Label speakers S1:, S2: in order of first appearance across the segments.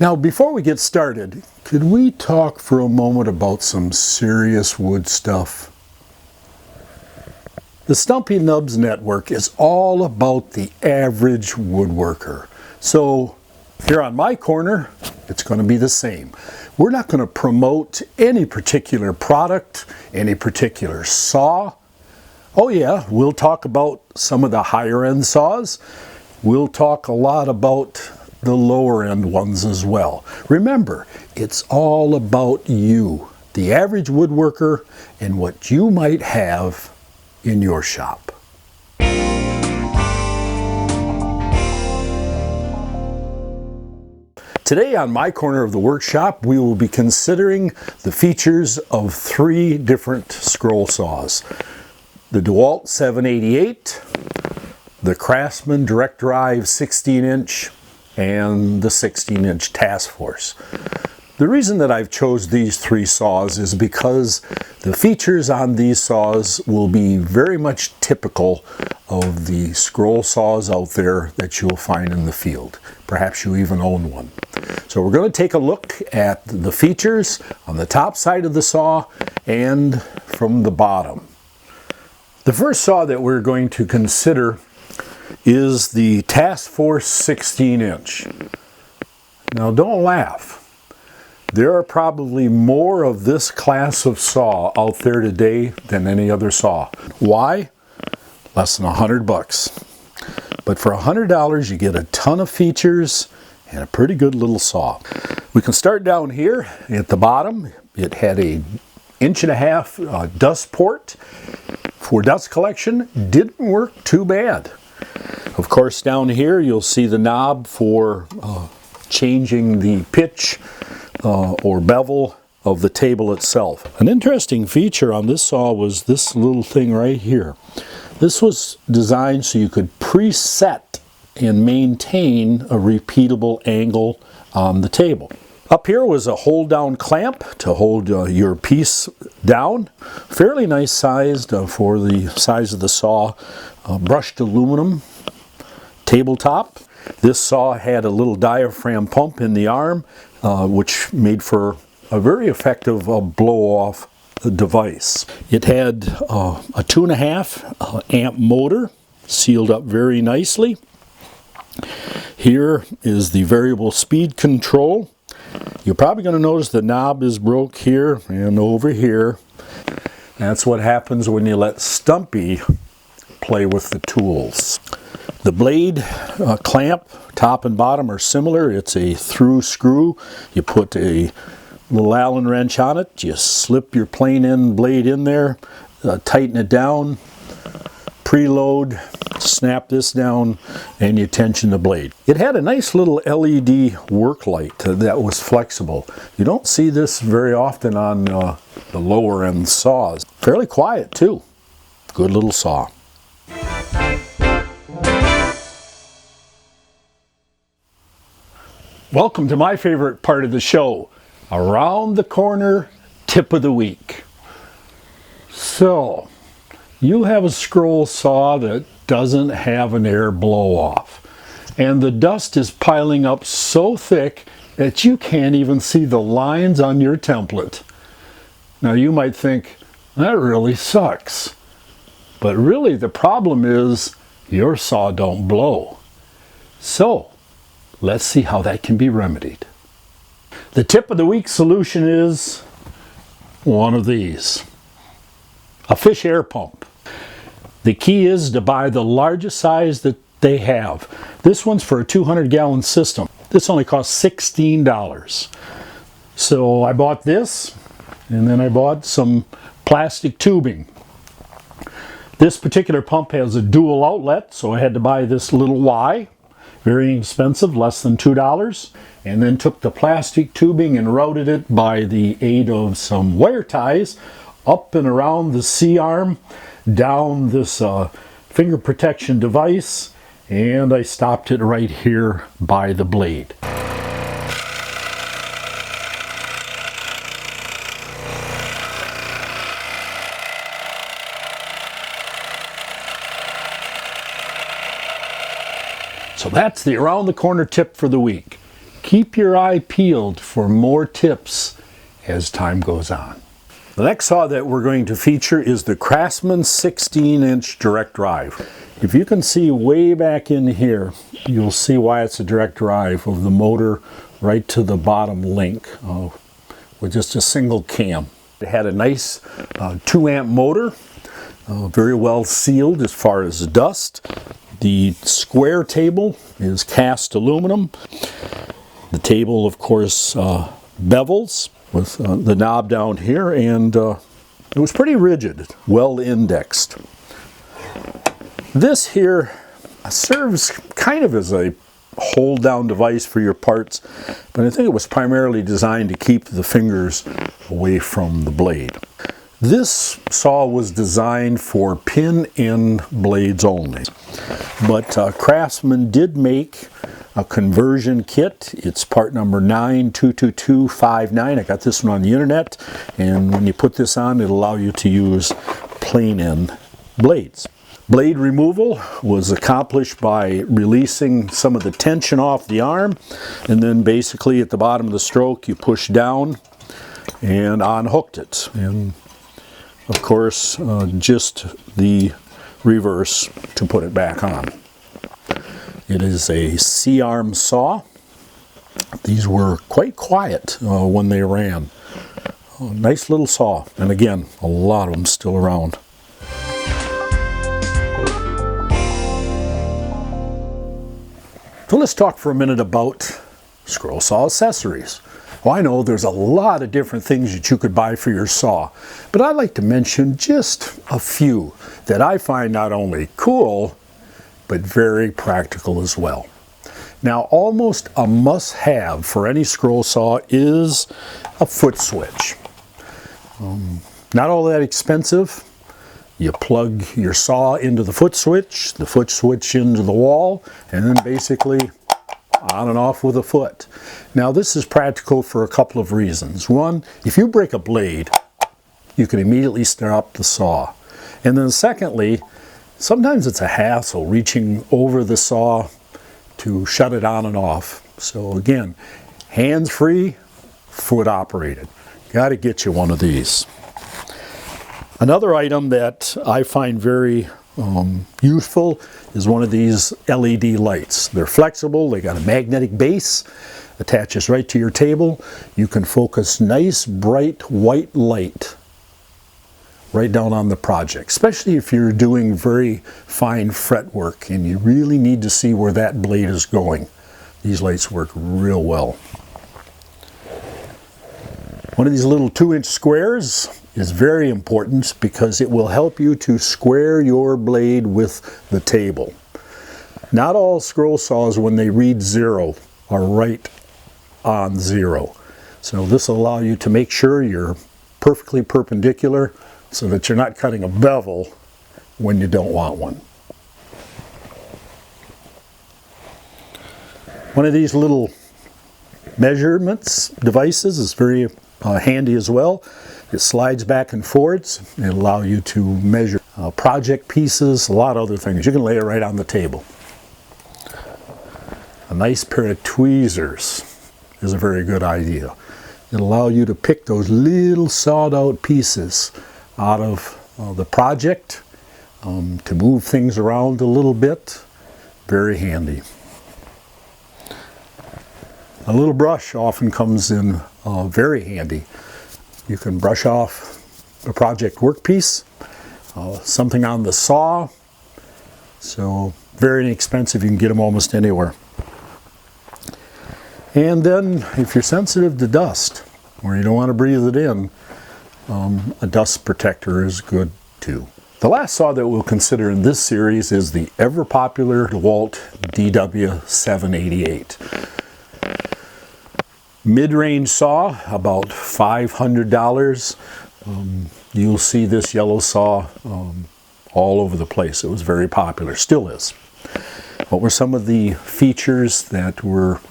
S1: Now, before we get started, could we talk for a moment about some serious wood stuff? The Stumpy Nubs network is all about the average woodworker. So here on my corner, it's going to be the same. We're not going to promote any particular product, any particular saw. Oh yeah, we'll talk about some of the higher end saws. We'll talk a lot about the lower end ones as well. Remember, it's all about you, the average woodworker, and what you might have in your shop. Today on my corner of the workshop, we will be considering the features of 3 different scroll saws. The Dewalt 788, the Craftsman direct drive 16-inch, and the 16-inch Task Force. The reason that I've chose these 3 saws is because the features on these saws will be very much typical of the scroll saws out there that you'll find in the field. Perhaps you even own one. So we're going to take a look at the features on the top side of the saw and from the bottom. The first saw that we're going to consider is the Task Force 16-inch. Now don't laugh. There are probably more of this class of saw out there today than any other saw. Why? Less than $100. But for $100 you get a ton of features and a pretty good little saw. We can start down here at the bottom. It had a 1.5 inch dust port for dust collection. Didn't work too bad. Of course, down here you'll see the knob for changing the pitch or bevel of the table itself. An interesting feature on this saw was this little thing right here. This was designed so you could preset and maintain a repeatable angle on the table. Up here was a hold down clamp to hold your piece down. Fairly nice sized for the size of the saw. Brushed aluminum tabletop. This saw had a little diaphragm pump in the arm, which made for a very effective blow-off device. It had a 2.5 amp motor, sealed up very nicely. Here is the variable speed control. You're probably going to notice the knob is broke here and over here. That's what happens when you let Stumpy play with the tools. The blade clamp, top and bottom, are similar. It's a through screw. You put a little Allen wrench on it. You slip your plain end blade in there, tighten it down, preload, snap this down, and you tension the blade. It had a nice little LED work light that was flexible. You don't see this very often on the lower end saws. Fairly quiet too. Good little saw. Welcome to my favorite part of the show, Around the Corner Tip of the Week. So, you have a scroll saw that doesn't have an air blow off, and the dust is piling up so thick that you can't even see the lines on your template. Now you might think, that really sucks. But really the problem is your saw don't blow. So, let's see how that can be remedied. The tip of the week solution is one of these. A fish air pump. The key is to buy the largest size that they have. This one's for a 200-gallon system. This only costs $16. So I bought this, and then I bought some plastic tubing. This particular pump has a dual outlet, so I had to buy this little Y. Very expensive, less than $2. And then took the plastic tubing and routed it by the aid of some wire ties up and around the C-arm, down this finger protection device, and I stopped it right here by the blade. So that's the around the corner tip for the week. keep your eye peeled for more tips as time goes on. The next saw that we're going to feature is the Craftsman 16-inch direct drive. If you can see way back in here, you'll see why it's a direct drive of the motor right to the bottom link with just a single cam. It had a nice 2-amp motor, very well sealed as far as dust. The square table is cast aluminum. The table, of course, bevels with the knob down here, and it was pretty rigid, well indexed. This here serves kind of as a hold down device for your parts, but I think it was primarily designed to keep the fingers away from the blade. This saw was designed for pin-in blades only, but Craftsman did make a conversion kit. It's part number 9222259. I got this one on the internet, and when you put this on, it'll allow you to use plain-in blades. Blade removal was accomplished by releasing some of the tension off the arm, and then basically at the bottom of the stroke you push down and unhooked it. And of course just the reverse to put it back on. It is a C-arm saw. These were quite quiet when they ran. Nice little saw, and again, a lot of them still around. So let's talk for a minute about scroll saw accessories. Well, I know there's a lot of different things that you could buy for your saw, but I'd like to mention just a few that I find not only cool, but very practical as well. Now, almost a must-have for any scroll saw is a foot switch. Not all that expensive. You plug your saw into the foot switch into the wall, and then basically on and off with a foot. Now, this is practical for a couple of reasons. One, if you break a blade, you can immediately stop the saw. And then secondly, sometimes it's a hassle reaching over the saw to shut it on and off. So again, hands-free, foot operated. Got to get you one of these. Another item that I find very useful is one of these LED lights. They're flexible, they got a magnetic base, attaches right to your table. You can focus nice bright white light right down on the project, especially if you're doing very fine fret work and you really need to see where that blade is going. These lights work real well. One of these little 2-inch squares is very important because it will help you to square your blade with the table. Not all scroll saws, when they read 0, are right on 0. So this will allow you to make sure you're perfectly perpendicular so that you're not cutting a bevel when you don't want one. One of these little measurements devices is very handy as well. It slides back and forwards. It'll allow you to measure project pieces, a lot of other things. You can lay it right on the table. A nice pair of tweezers is a very good idea. It'll allow you to pick those little sawed out pieces out of the project to move things around a little bit. Very handy. A little brush often comes in very handy. You can brush off a project workpiece, something on the saw, so very inexpensive. You can get them almost anywhere. And then if you're sensitive to dust or you don't want to breathe it in, a dust protector is good too. The last saw that we'll consider in this series is the ever popular Dewalt DS788. Mid-range saw, about $500. You'll see this yellow saw all over the place. It was very popular, still is. What were some of the features that were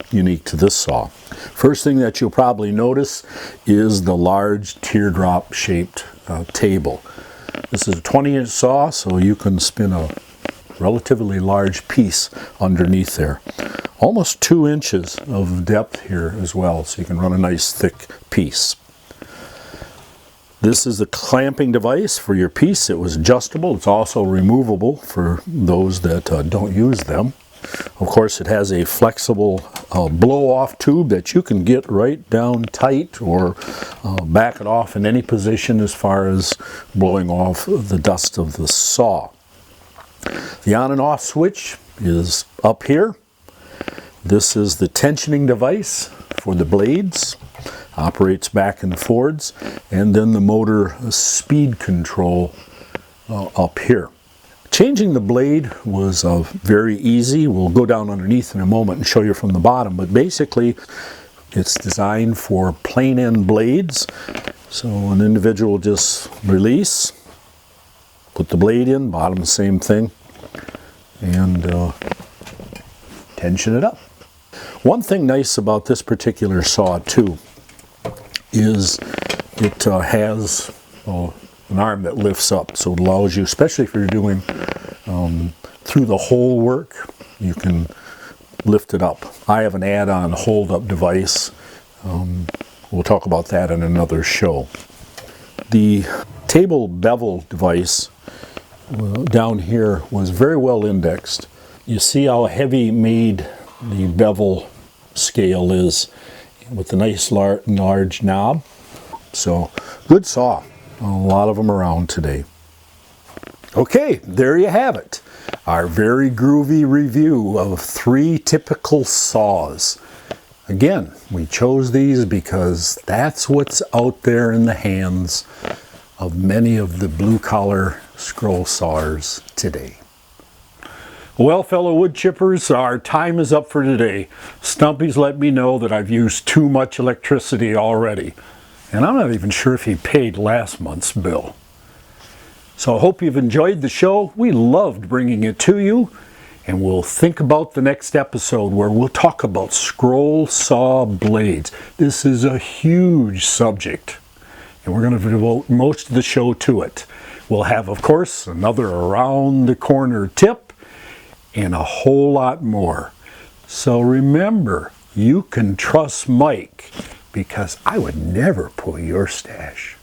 S1: unique to this saw? First thing that you'll probably notice is the large teardrop shaped table. This is a 20-inch saw, so you can spin a relatively large piece underneath there. almost 2 inches of depth here as well, so you can run a nice thick piece. This is the clamping device for your piece. It was adjustable. It's also removable for those that don't use them. Of course, it has a flexible blow-off tube that you can get right down tight or back it off in any position as far as blowing off the dust of the saw. The on and off switch is up here. This is the tensioning device for the blades. Operates back and forwards, and then the motor speed control up here. Changing the blade was very easy. We'll go down underneath in a moment and show you from the bottom, but basically it's designed for plain end blades. So an individual just release, put the blade in, bottom same thing, and tension it up. One thing nice about this particular saw too is it has an arm that lifts up, so it allows you, especially if you're doing through the hole work, you can lift it up. I have an add-on hold-up device. We'll talk about that in another show. The table bevel device down here was very well indexed. You see how heavy made the bevel scale is with the nice large knob. So good saw. A lot of them around today. Okay, there you have it. Our very groovy review of 3 typical saws. Again, we chose these because that's what's out there in the hands of many of the blue-collar scroll sawyers today. Well, fellow wood chippers, our time is up for today. Stumpy's let me know that I've used too much electricity already. And I'm not even sure if he paid last month's bill. So I hope you've enjoyed the show. We loved bringing it to you. And we'll think about the next episode where we'll talk about scroll saw blades. This is a huge subject. And we're going to devote most of the show to it. We'll have, of course, another around the corner tip and a whole lot more. So remember, you can trust Mike, because I would never pull your stash.